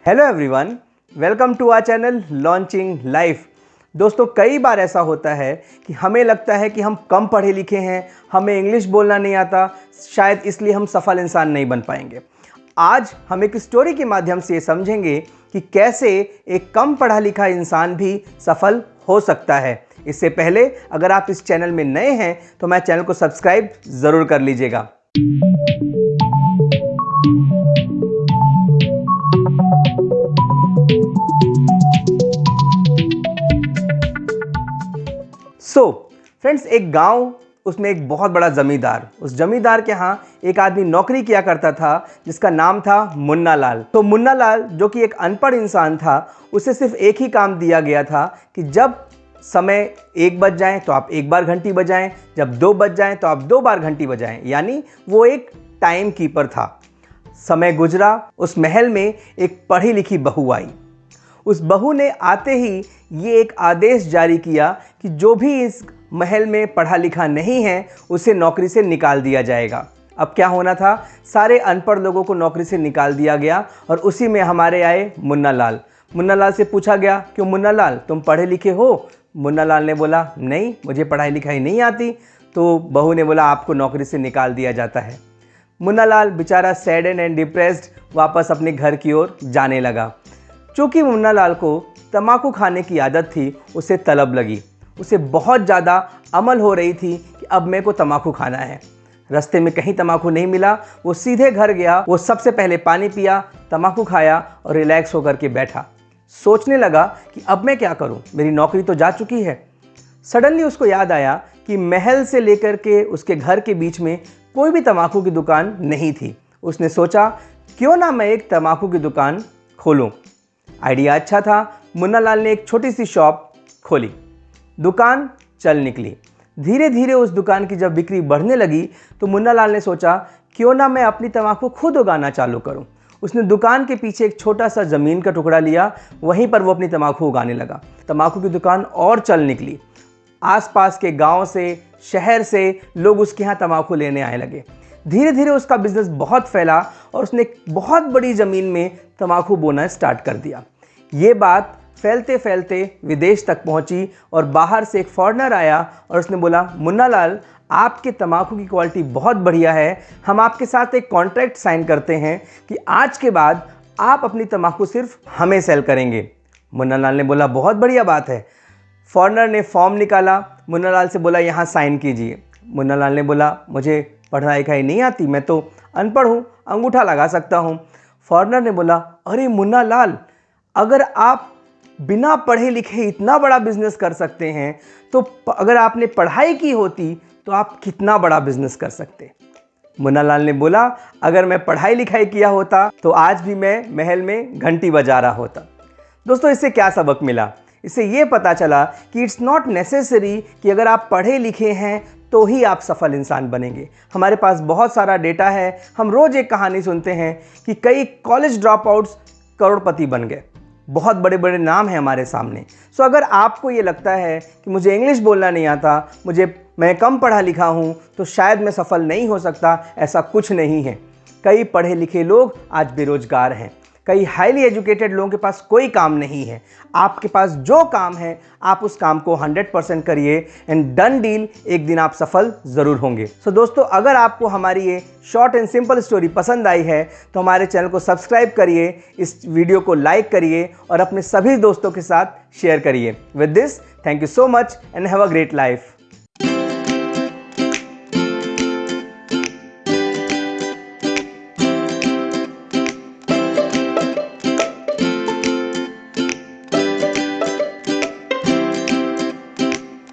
Hello everyone, welcome to our channel launching life. दोस्तों, कई बार ऐसा होता है कि हमें लगता है कि हम कम पढ़े लिखे हैं, हमें इंग्लिश बोलना नहीं आता, शायद इसलिए हम सफल इंसान नहीं बन पाएंगे। आज हम एक स्टोरी के माध्यम से ये समझेंगे कि कैसे एक कम पढ़ा लिखा इंसान भी सफल हो सकता है। इससे पहले अगर आप इस चैनल में नए हैं तो मैं चैनल को सब्सक्राइब ज़रूर कर लीजिएगा। फ्रेंड्स, एक गांव, उसमें एक बहुत बड़ा ज़मींदार, उस ज़मींदार के यहाँ एक आदमी नौकरी किया करता था जिसका नाम था मुन्ना लाल। तो मुन्ना लाल, जो कि एक अनपढ़ इंसान था, उसे सिर्फ एक ही काम दिया गया था कि जब समय 1 बज जाए तो आप 1 बार घंटी बजाएं, जब 2 बज जाएं तो आप 2 बार घंटी बजाएं। यानी वो एक टाइम कीपर था। समय गुजरा, उस महल में एक पढ़ी लिखी बहू आई। उस बहू ने आते ही ये एक आदेश जारी किया कि जो भी इस महल में पढ़ा लिखा नहीं है उसे नौकरी से निकाल दिया जाएगा। अब क्या होना था, सारे अनपढ़ लोगों को नौकरी से निकाल दिया गया और उसी में हमारे आए मुन्ना लाल। मुन्ना लाल से पूछा गया, क्यों मुन्ना लाल, तुम पढ़े लिखे हो? मुन्ना लाल ने बोला, नहीं, मुझे पढ़ाई लिखाई नहीं आती। तो बहू ने बोला, आपको नौकरी से निकाल दिया जाता है। मुन्ना लाल बेचारा सैडेड एंड डिप्रेस्ड वापस अपने घर की ओर जाने लगा। चूँकि मुन्ना लाल को तम्बाकू खाने की आदत थी, उसे तलब लगी, उसे बहुत ज़्यादा अमल हो रही थी कि अब मेरे को तम्बाकू खाना है। रास्ते में कहीं तम्बाकू नहीं मिला, वो सीधे घर गया। वो सबसे पहले पानी पिया, तम्बाकू खाया और रिलैक्स होकर के बैठा। सोचने लगा कि अब मैं क्या करूं, मेरी नौकरी तो जा चुकी है। सडनली उसको याद आया कि महल से लेकर के उसके घर के बीच में कोई भी तम्बाकू की दुकान नहीं थी। उसने सोचा, क्यों ना मैं एक तम्बाकू की दुकान खोलूं। आइडिया अच्छा था। मुन्ना लाल ने एक छोटी सी शॉप खोली, दुकान चल निकली। धीरे धीरे उस दुकान की जब बिक्री बढ़ने लगी तो मुन्ना लाल ने सोचा, क्यों ना मैं अपनी तम्बाकू खुद उगाना चालू करूं। उसने दुकान के पीछे एक छोटा सा ज़मीन का टुकड़ा लिया, वहीं पर वो अपनी तम्बाकू उगाने लगा। तम्बाकू की दुकान और चल निकली। आसपास के गांव से, शहर से लोग उसके यहाँ तम्बाकू लेने आने लगे। धीरे धीरे उसका बिजनेस बहुत फैला और उसने एक बहुत बड़ी ज़मीन में तम्बाकू बोना स्टार्ट कर दिया। ये बात फैलते फैलते विदेश तक पहुंची और बाहर से एक फॉरेनर आया और उसने बोला, मुन्ना लाल, आपके तम्बाकू की क्वालिटी बहुत बढ़िया है, हम आपके साथ एक कॉन्ट्रैक्ट साइन करते हैं कि आज के बाद आप अपनी तम्बाकू सिर्फ हमें सेल करेंगे। मुन्ना लाल ने बोला, बहुत बढ़िया बात है। फॉरेनर ने फॉर्म निकाला, मुन्ना लाल से बोला, यहाँ साइन कीजिए। मुन्ना लाल ने बोला, मुझे पढ़ाई लिखाई नहीं आती, मैं तो अनपढ़ हूँ, अंगूठा लगा सकता हूँ। फॉरेनर ने बोला, अरे मुन्ना लाल, अगर आप बिना पढ़े लिखे इतना बड़ा बिजनेस कर सकते हैं तो अगर आपने पढ़ाई की होती तो आप कितना बड़ा बिजनेस कर सकते। मुन्ना लाल ने बोला, अगर मैं पढ़ाई लिखाई किया होता तो आज भी मैं महल में घंटी बजा रहा होता। दोस्तों, इससे क्या सबक मिला? इससे ये पता चला कि इट्स नॉट नेसेसरी कि अगर आप पढ़े लिखे हैं तो ही आप सफल इंसान बनेंगे। हमारे पास बहुत सारा डेटा है। हम रोज़ एक कहानी सुनते हैं कि कई कॉलेज ड्रॉप आउट्स करोड़पति बन गए। बहुत बड़े बड़े नाम हैं हमारे सामने। सो अगर आपको ये लगता है कि मुझे इंग्लिश बोलना नहीं आता, मैं कम पढ़ा लिखा हूँ, तो शायद मैं सफल नहीं हो सकता, ऐसा कुछ नहीं है। कई पढ़े लिखे लोग आज बेरोजगार हैं। कई हाईली एजुकेटेड लोगों के पास कोई काम नहीं है। आपके पास जो काम है, आप उस काम को 100% करिए एंड डन डील, एक दिन आप सफल ज़रूर होंगे। सो दोस्तों, अगर आपको हमारी ये शॉर्ट एंड सिंपल स्टोरी पसंद आई है तो हमारे चैनल को सब्सक्राइब करिए, इस वीडियो को लाइक करिए और अपने सभी दोस्तों के साथ शेयर करिए। With this, thank you so much and have a great life.